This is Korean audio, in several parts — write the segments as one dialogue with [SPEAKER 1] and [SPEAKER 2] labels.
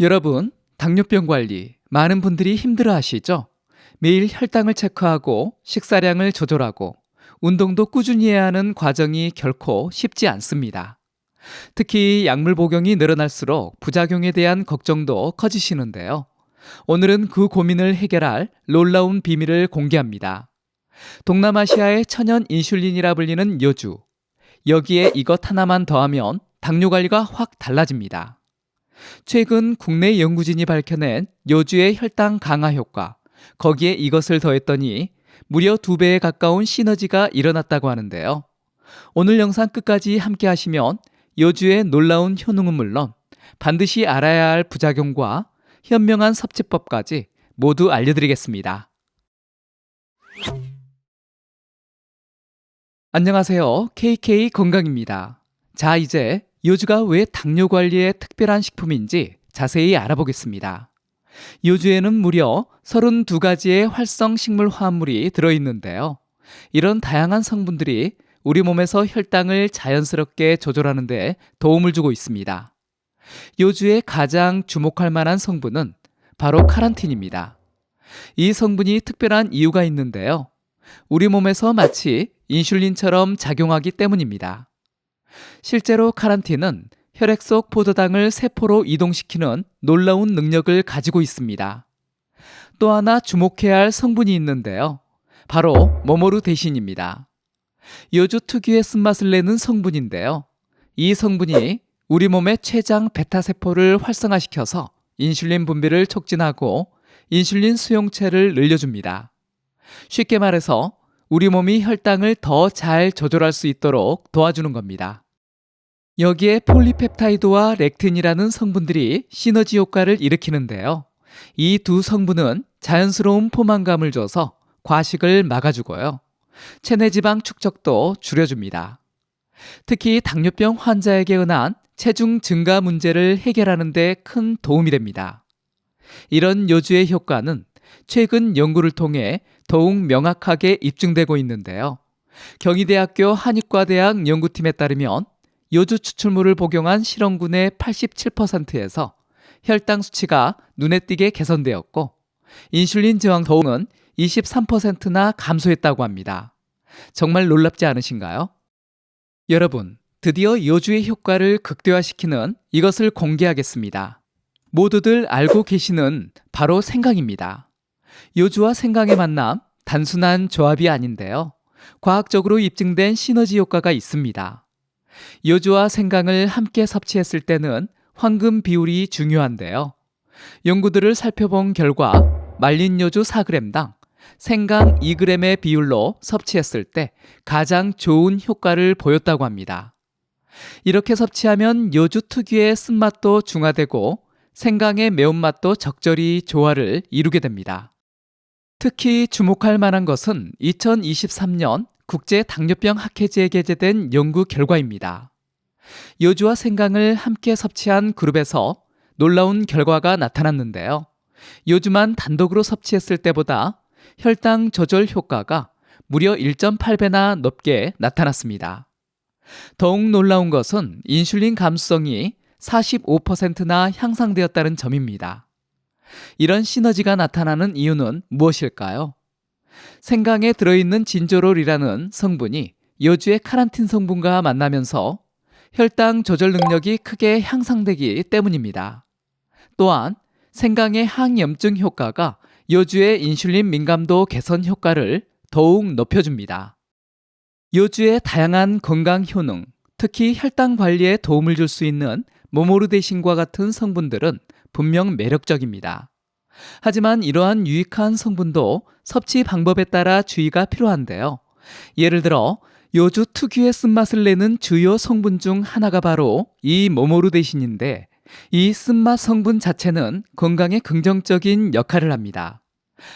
[SPEAKER 1] 여러분, 당뇨병 관리 많은 분들이 힘들어 하시죠? 매일 혈당을 체크하고 식사량을 조절하고 운동도 꾸준히 해야 하는 과정이 결코 쉽지 않습니다. 특히 약물 복용이 늘어날수록 부작용에 대한 걱정도 커지시는데요. 오늘은 그 고민을 해결할 놀라운 비밀을 공개합니다. 동남아시아의 천연 인슐린이라 불리는 요주. 여기에 이것 하나만 더하면 당뇨 관리가 확 달라집니다. 최근 국내 연구진이 밝혀낸 요주의 혈당 강화 효과, 거기에 이것을 더했더니 무려 2배에 가까운 시너지가 일어났다고 하는데요. 오늘 영상 끝까지 함께 하시면 요주의 놀라운 효능은 물론 반드시 알아야 할 부작용과 현명한 섭취법까지 모두 알려드리겠습니다. 안녕하세요. KK 건강입니다. 자, 이제 요주가 왜 당뇨 관리에 특별한 식품인지 자세히 알아보겠습니다. 요주에는 무려 32가지의 활성 식물 화합물이 들어있는데요. 이런 다양한 성분들이 우리 몸에서 혈당을 자연스럽게 조절하는 데 도움을 주고 있습니다. 요주의 가장 주목할 만한 성분은 바로 카란틴입니다. 이 성분이 특별한 이유가 있는데요. 우리 몸에서 마치 인슐린처럼 작용하기 때문입니다. 실제로 카란틴은 혈액 속 포도당을 세포로 이동시키는 놀라운 능력을 가지고 있습니다. 또 하나 주목해야 할 성분이 있는데요. 바로 모모르데신입니다. 요주 특유의 쓴맛을 내는 성분인데요. 이 성분이 우리 몸의 췌장 베타세포를 활성화시켜서 인슐린 분비를 촉진하고 인슐린 수용체를 늘려줍니다. 쉽게 말해서 우리 몸이 혈당을 더 잘 조절할 수 있도록 도와주는 겁니다. 여기에 폴리펩타이드와 렉틴이라는 성분들이 시너지 효과를 일으키는데요. 이 두 성분은 자연스러운 포만감을 줘서 과식을 막아주고요. 체내 지방 축적도 줄여줍니다. 특히 당뇨병 환자에게 은한 체중 증가 문제를 해결하는 데 큰 도움이 됩니다. 이런 요주의 효과는 최근 연구를 통해 더욱 명확하게 입증되고 있는데요. 경희대학교 한의과대학 연구팀에 따르면 요주 추출물을 복용한 실험군의 87%에서 혈당 수치가 눈에 띄게 개선되었고 인슐린 저항 도움은 23%나 감소했다고 합니다. 정말 놀랍지 않으신가요? 여러분, 드디어 요주의 효과를 극대화시키는 이것을 공개하겠습니다. 모두들 알고 계시는 바로 생강입니다. 요주와 생강의 만남, 단순한 조합이 아닌데요. 과학적으로 입증된 시너지 효과가 있습니다. 요주와 생강을 함께 섭취했을 때는 황금 비율이 중요한데요. 연구들을 살펴본 결과 말린 요주 4g당 생강 2g의 비율로 섭취했을 때 가장 좋은 효과를 보였다고 합니다. 이렇게 섭취하면 요주 특유의 쓴맛도 중화되고 생강의 매운맛도 적절히 조화를 이루게 됩니다. 특히 주목할 만한 것은 2023년 국제 당뇨병 학회지에 게재된 연구 결과입니다. 요주와 생강을 함께 섭취한 그룹에서 놀라운 결과가 나타났는데요. 요주만 단독으로 섭취했을 때보다 혈당 조절 효과가 무려 1.8배나 높게 나타났습니다. 더욱 놀라운 것은 인슐린 감수성이 45%나 향상되었다는 점입니다. 이런 시너지가 나타나는 이유는 무엇일까요? 생강에 들어있는 진조롤이라는 성분이 요주의 카란틴 성분과 만나면서 혈당 조절 능력이 크게 향상되기 때문입니다. 또한 생강의 항염증 효과가 요주의 인슐린 민감도 개선 효과를 더욱 높여줍니다. 요주의 다양한 건강 효능, 특히 혈당 관리에 도움을 줄 수 있는 모모르데신과 같은 성분들은 분명 매력적입니다. 하지만 이러한 유익한 성분도 섭취 방법에 따라 주의가 필요한데요. 예를 들어 요주 특유의 쓴맛을 내는 주요 성분 중 하나가 바로 이 모모르데신인데 이 쓴맛 성분 자체는 건강에 긍정적인 역할을 합니다.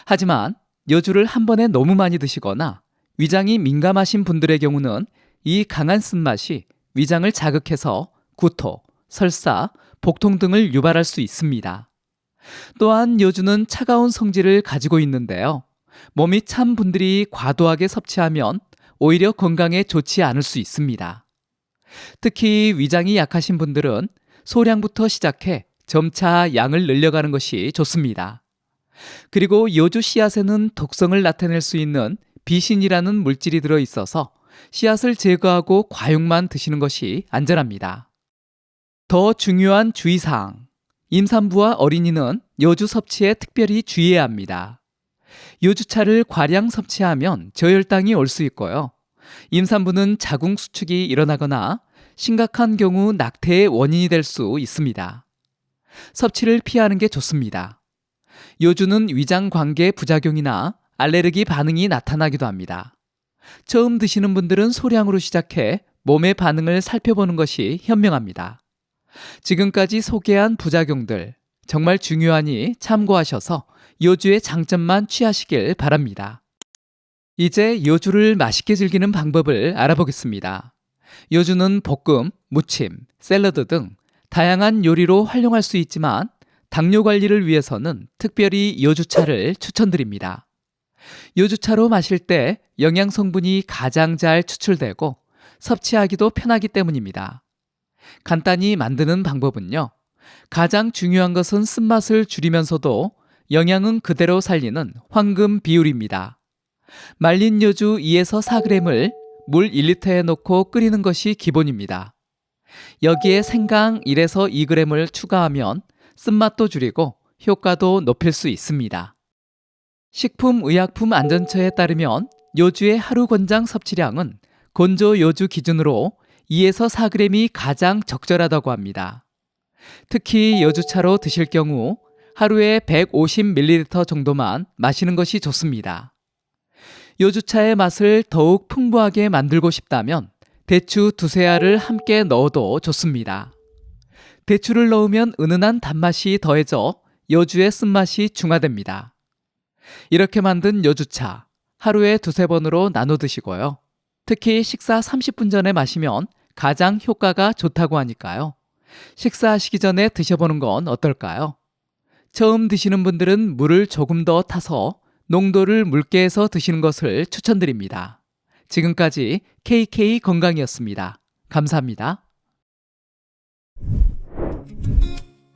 [SPEAKER 1] 하지만 요주를 한 번에 너무 많이 드시거나 위장이 민감하신 분들의 경우는 이 강한 쓴맛이 위장을 자극해서 구토, 설사, 복통 등을 유발할 수 있습니다. 또한 요주는 차가운 성질을 가지고 있는데요. 몸이 찬 분들이 과도하게 섭취하면 오히려 건강에 좋지 않을 수 있습니다. 특히 위장이 약하신 분들은 소량부터 시작해 점차 양을 늘려가는 것이 좋습니다. 그리고 요주 씨앗에는 독성을 나타낼 수 있는 비신이라는 물질이 들어있어서 씨앗을 제거하고 과육만 드시는 것이 안전합니다. 더 중요한 주의사항. 임산부와 어린이는 요주 섭취에 특별히 주의해야 합니다. 요주차를 과량 섭취하면 저혈당이 올 수 있고요. 임산부는 자궁 수축이 일어나거나 심각한 경우 낙태의 원인이 될 수 있습니다. 섭취를 피하는 게 좋습니다. 요주는 위장 관계 부작용이나 알레르기 반응이 나타나기도 합니다. 처음 드시는 분들은 소량으로 시작해 몸의 반응을 살펴보는 것이 현명합니다. 지금까지 소개한 부작용들 정말 중요하니 참고하셔서 요주의 장점만 취하시길 바랍니다. 이제 요주를 맛있게 즐기는 방법을 알아보겠습니다. 요주는 볶음, 무침, 샐러드 등 다양한 요리로 활용할 수 있지만 당뇨 관리를 위해서는 특별히 요주차를 추천드립니다. 요주차로 마실 때 영양 성분이 가장 잘 추출되고 섭취하기도 편하기 때문입니다. 간단히 만드는 방법은요. 가장 중요한 것은 쓴맛을 줄이면서도 영양은 그대로 살리는 황금 비율입니다. 말린 요주 2에서 4g을 물 1리터에 넣고 끓이는 것이 기본입니다. 여기에 생강 1에서 2g을 추가하면 쓴맛도 줄이고 효과도 높일 수 있습니다. 식품의약품안전처에 따르면 요주의 하루 권장 섭취량은 건조 요주 기준으로 2에서 4g이 가장 적절하다고 합니다. 특히 요주차로 드실 경우 하루에 150ml 정도만 마시는 것이 좋습니다. 요주차의 맛을 더욱 풍부하게 만들고 싶다면 대추 2-3알을 함께 넣어도 좋습니다. 대추를 넣으면 은은한 단맛이 더해져 요주의 쓴맛이 중화됩니다. 이렇게 만든 요주차 하루에 2-3번으로 나눠 드시고요. 특히 식사 30분 전에 마시면 가장 효과가 좋다고 하니까요. 식사하시기 전에 드셔보는 건 어떨까요? 처음 드시는 분들은 물을 조금 더 타서 농도를 묽게 해서 드시는 것을 추천드립니다. 지금까지 KK 건강이었습니다. 감사합니다.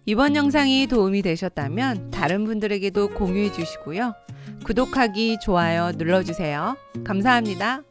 [SPEAKER 2] 이번 영상이 도움이 되셨다면 다른 분들에게도 공유해 주시고요. 구독하기, 좋아요 눌러주세요. 감사합니다.